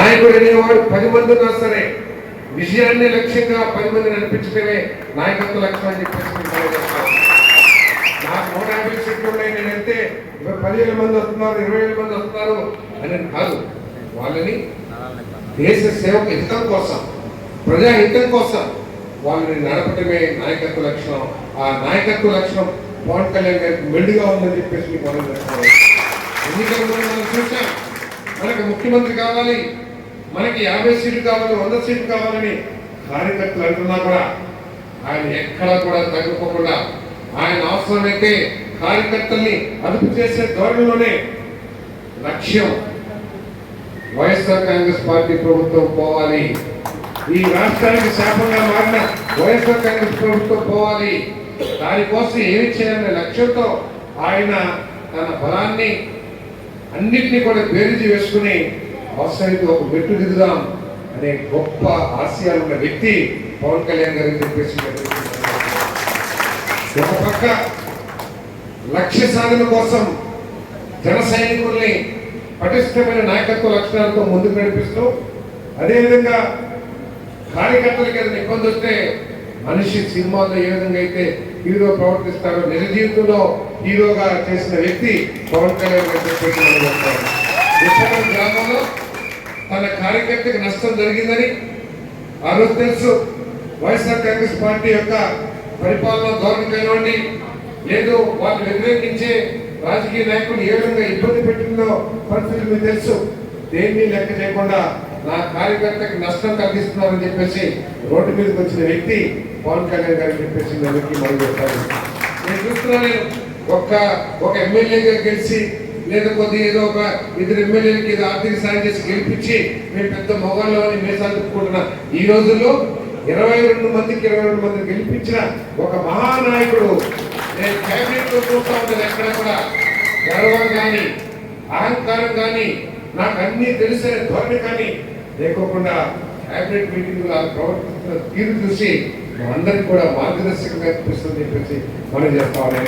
నాయకుడు అనేవాడు 10 మంది ఉన్నా సరే విజయాన్ని లక్ష్యంగా 10 మందిని నడిపించడమే నాయకత్వ లక్ష్యం అని చెప్పేసి నాకు 150 సీట్లు ఉన్నాయి, నేను వెళ్తే 10,000 మంది వస్తున్నారు, 20,000 మంది వస్తున్నారు అని కాదు. వాళ్ళని దేశ సేవక హితం కోసం, ప్రజా హితం కోసం వాళ్ళని నడపటమే నాయకత్వ లక్షణం. ఆ నాయకత్వ లక్షణం పవన్ కళ్యాణ్ గారికి మెండుగా ఉందని చెప్పేసి మనం ఎన్నికల్లో మనం చూసాం. మనకు ముఖ్యమంత్రి కావాలి, మనకి 50 సీట్లు కావాలి, 100 సీట్లు కావాలని కార్యకర్తలు అంటున్నా కూడా ఆయన ఎక్కడా కూడా తగ్గిపోకుండా ఆయన అవసరమైతే కార్యకర్తల్ని అదుపు చేసే ధోరణిలోనే లక్ష్యం వైఎస్ఆర్ కాంగ్రెస్ పార్టీ ప్రభుత్వం పోవాలి, ఈ రాష్ట్రానికి శాపంగా మారిన వైఎస్ఆర్ కాంగ్రెస్ ప్రభుత్వం పోవాలి, దానికోసం ఏమి చేయాలనే లక్ష్యంతో ఆయన తన బలాన్ని అన్నింటినీ కూడా బేరీజు వేసుకుని అవసరమైతే ఒక మెట్టు దిగుదాం అనే గొప్ప ఆశయాలు ఉన్న వ్యక్తి పవన్ కళ్యాణ్ గారికి చెప్పేసి ఒక పక్క లక్ష్య సాధన కోసం జన సైనికుల్ని పటిష్టమైన నాయకత్వ లక్షణాలతో ముందుకు నడిపిస్తూ, అదేవిధంగా కార్యకర్తలకు ఏదైనా ఇబ్బంది వస్తే మనిషి సినిమాల్లో ఏ విధంగా అయితే హీరో ప్రవర్తిస్తారో నిజ జీవితంలో హీరోగా చేసిన వ్యక్తి పవన్ కళ్యాణ్ గారు చెప్పేసి మనం చెప్తారు. విశాఖ గ్రామంలో తన కార్యకర్తకు నష్టం జరిగిందని ఆ రోజు తెలుసు. వైఎస్ఆర్ కాంగ్రెస్ పార్టీ యొక్క పరిపాలన ధోరణి కానివ్వండి, లేదు వాళ్ళు వ్యతిరేకించే రాజకీయ నాయకులు ఏ విధంగా ఇబ్బంది పెట్టిందో పరిస్థితి మీకు తెలుసు. దేన్ని లెక్క చేయకుండా నా కార్యకర్తకి నష్టం కలిగిస్తున్నారని చెప్పేసి రోడ్డు మీదకి వచ్చిన వ్యక్తి పవన్ కళ్యాణ్ గారు చెప్పేసి అందరికీ మనం చెప్తాను. నేను చూస్తున్నాను, ఒక ఎమ్మెల్యేగా గెలిచి లేదా కొద్దిగా ఏదో ఒక 2 ఎమ్మెల్యేలకి ఏదో ఆర్థిక సాయం చేసి గెలిపించి మేము పెద్ద మొగాళ్ళు అని మేసాలు చెప్పుకుంటున్నా. ఈ రోజుల్లో 22 మందిని గెలిపించిన ఒక మహానాయకుడు నేను క్యాబినెట్ లో చూస్తూ ఉంటాను. ఎక్కడ కూడా గర్వం కానీ అహంకారం కానీ నాకు అన్ని తెలిసిన ధోరణి కానీ లేకోకుండా క్యాబినెట్ మీటింగ్ ప్రవర్తిస్తున్న తీరు చూసి అందరికి కూడా మార్గదర్శకంగా అనిపిస్తుంది చెప్పేసి మనం చేస్తామని.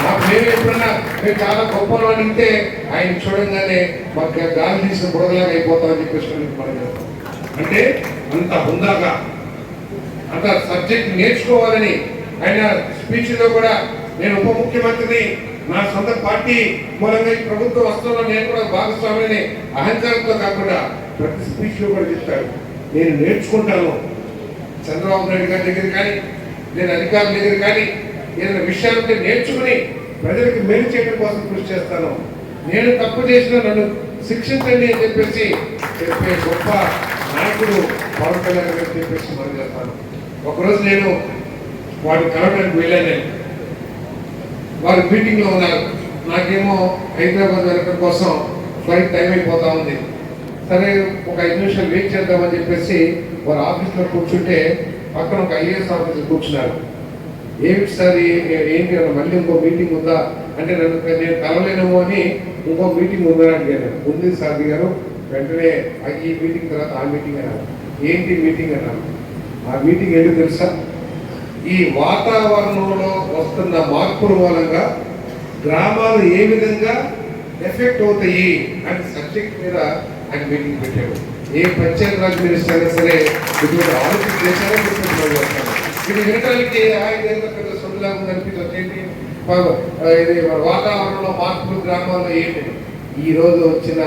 మాకు మేము ఎప్పుడన్నా మేము చాలా గొప్పలు అడిగితే ఆయన చూడంగానే మాకు గాలి తీసిన బుడగలాగా అయిపోతామని చెప్పేసి మనం చేస్తాం. అంటే అంత హుందాగా అంత సబ్జెక్ట్ నేర్చుకోవాలని ఆయన స్పీచ్ లో కూడా నేను ఉప ముఖ్యమంత్రిని, నా సొంత పార్టీ మూలంగా ఈ ప్రభుత్వ వస్తువులో నేను కూడా భాగస్వామిని అహంకారంతో కాకుండా ప్రతి స్పీచ్ లో కూడా చెప్తాడు. నేను నేర్చుకుంటాను చంద్రబాబు నాయుడు గారి దగ్గర కానీ, నేను అధికారుల దగ్గర కానీ ఏదైనా విషయాలంటే నేర్చుకుని ప్రజలకు మేలు చేయడం కోసం కృషి చేస్తాను. నేను తప్పు చేసిన నన్ను శిక్షించండి అని చెప్పేసి చెప్పే గొప్ప నాయకుడు పవన్ కళ్యాణ్ గారు చెప్పేసి మనం చేస్తాను. ఒకరోజు నేను వాడిని కలవడానికి వెళ్ళాను. వారు మీటింగ్ లో ఉన్నారు. నాకేమో హైదరాబాద్ వెళ్ళడం కోసం ఫ్లైట్ టైం అయిపోతా ఉంది. సరే ఒక 5 నిమిషాలు వెయిట్ చేద్దామని చెప్పేసి వారు ఆఫీస్లో కూర్చుంటే పక్కన ఒక IAS ఆఫీసర్ కూర్చున్నారు. ఏమిటి సార్ ఏంటి అన్న, మళ్ళీ ఇంకో మీటింగ్ ఉందా అంటే నేను కలవలేనేమో అని ఇంకో మీటింగ్ ఉందని అడిగాను. ఉంది సార్ గారు. వెంటనే ఈ మీటింగ్ తర్వాత ఆ మీటింగ్ అన్నారు. ఏంటి మీటింగ్ అన్నారు. ఆ మీటింగ్ ఏంటో తెలుసా, ఈ వాతావరణంలో వస్తున్న మార్పుల మూలంగా గ్రామాలు ఏ విధంగా ఎఫెక్ట్ అవుతాయి అనే సబ్జెక్ట్ మీద ఆయన మీటింగ్ పెట్టాడు. ఏ పంచాయతీరాజ్ మినిస్టర్ అయినా సరే ఇటువంటి ఆలోచన చేశారో చెప్తున్నాను. ఇది వినటానికి ఆయన పెద్ద సొంతలాగా అనిపించండి. ఇది వాతావరణంలో మార్పులు గ్రామాల్లో ఏంటి, ఈ రోజు వచ్చిన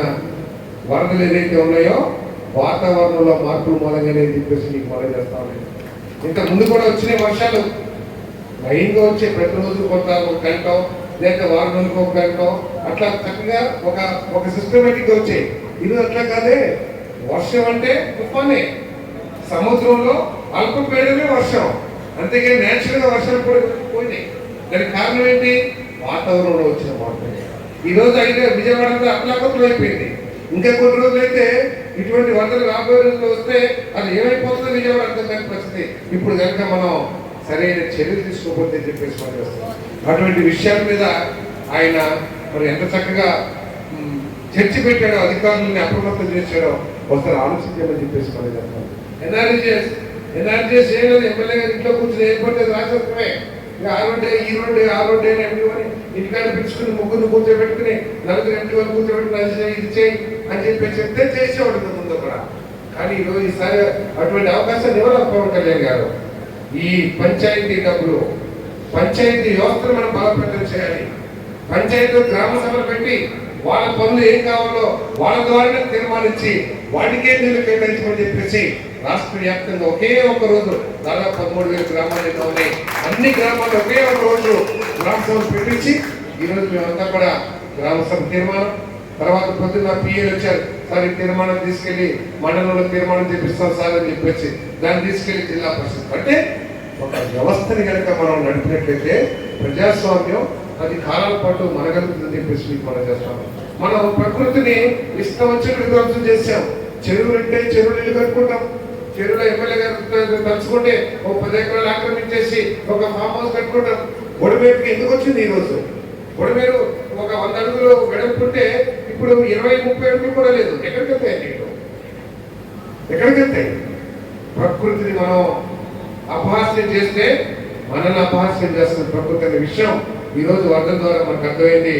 వరదలు ఏదైతే ఉన్నాయో వాతావరణంలో మార్పుల మూలంగానే చెప్పేసి నీకు మనం చేస్తామని. ఇంతకు ముందు కూడా వచ్చిన వర్షాలు లైన్గా వచ్చే ప్రతిరోజు కొంత ఒక గంట లేదా వారం రోజులకు ఒక గంట అట్లా చక్కగా ఒక సిస్టమేటిక్గా వచ్చాయి. ఇది అట్లా కాదే, వర్షం అంటే తుఫానే, సముద్రంలో అల్పపీడనమే వర్షం, అంతేగాని నేచురల్ గా వర్షాలు కూడా పోయినాయి. దానికి కారణం ఏంటి, వాతావరణంలో వచ్చిన మార్పు. ఈ రోజు అయితే విజయవాడలో అట్లా అయిపోయింది. ఇంకా కొన్ని రోజులు అయితే ఇటువంటి వరదలు రాబోయే రోజులు వస్తే అది ఏమైపోతుందో విజయవాడ అర్థం కాని పరిస్థితి. ఇప్పుడు కనుక మనం సరైన చర్యలు తీసుకోకపోతే చెప్పేసి పనిచేస్తాం. అటువంటి విషయాల మీద ఆయన మరి ఎంత చక్కగా చర్చ పెట్టాడో, అధికారులని అప్రమత్తం చేశాడో ఒకసారి ఆలోచించామని చెప్పేసి మనం చెప్తాం. ఎన్ఆర్జీఎస్ ఏం లేదు, ఎమ్మెల్యే గారు ఇంట్లో కూర్చొని ఏర్పడితే రాసేస్తామే. ఆ రోడ్డే ఈ రోడ్డే ఆ రోడ్డే ఎంపీ అని ఇంటికాడ పిలుచుకుని ముగ్గురు కూర్చోబెట్టుకుని 4 ఎంపీ వాళ్ళు కూర్చోబెట్టుకుని అది చేయి ఇది చేయి అని చెప్పి చెప్తే చేసేవాడు ముందు కూడా. కానీ ఈరోజు ఈసారి అటువంటి అవకాశాన్ని ఇవ్వలేదు పవన్ కళ్యాణ్ గారు. ఈ పంచాయతీ డబ్బులు, పంచాయతీ వ్యవస్థను మనం బలోపేతం చేయాలి. పంచాయతీ గ్రామ సభలు పెట్టి వాళ్ళ పనులు ఏం కావాలో వాళ్ళ ద్వారానే తీర్మానించి వాటికే నిధులు కేటాయించమని చెప్పేసి రాష్ట్ర వ్యాప్తంగా ఒకే ఒక రోజు దాదాపు 13,000 గ్రామాలు ఉన్నాయి. అన్ని గ్రామాల్లో ఒకే ఒక రోజు గ్రామ సభలు పెట్టించి ఈరోజు మేమంతా కూడా గ్రామ సభ తీర్మానం, తర్వాత పొద్దున్న పిఏలు వచ్చారు, సార్ ఈ తీర్మానం తీసుకెళ్లి మండలంలో తీర్మానం చేపిస్తాం సార్ అని చెప్పేసి దాన్ని తీసుకెళ్లి జిల్లా పరిషత్. అంటే ఒక వ్యవస్థని కనుక మనం నడిపినట్లయితే ప్రజాస్వామ్యం 10 కాలాల పాటు మనగలుగుతుందని చెప్పేసి మీకు మనం చేస్తాం. మనం ప్రకృతిని ఇష్టం వచ్చిన విధ్వంసం చేశాం. చెరువులు అంటే చెరువులు ఇల్లు కట్టుకుంటాం. చెరువులో ఎమ్మెల్యే గారు తలుచుకుంటే ఒక 10 ఎకరాలు ఆక్రమించేసి ఒక ఫామ్ హౌస్ కట్టుకుంటాం. బొడిమేరుకి ఎందుకు వచ్చింది ఈరోజు? బొడిమేరు ఒక 100 అడుగులు వెడల్పుంటే ఇప్పుడు 20-30 అడుగులు కూడా లేదు. ఎక్కడికి వెళ్తాయి నీళ్ళు? ఎక్కడికి వెళ్తాయి? ప్రకృతిని మనం అపహాస్యం చేస్తే మనల్ని అపహాస్యం చేస్తున్న ప్రకృతి అనే విషయం ఈరోజు వర్గం ద్వారా మనకు అర్థమైంది.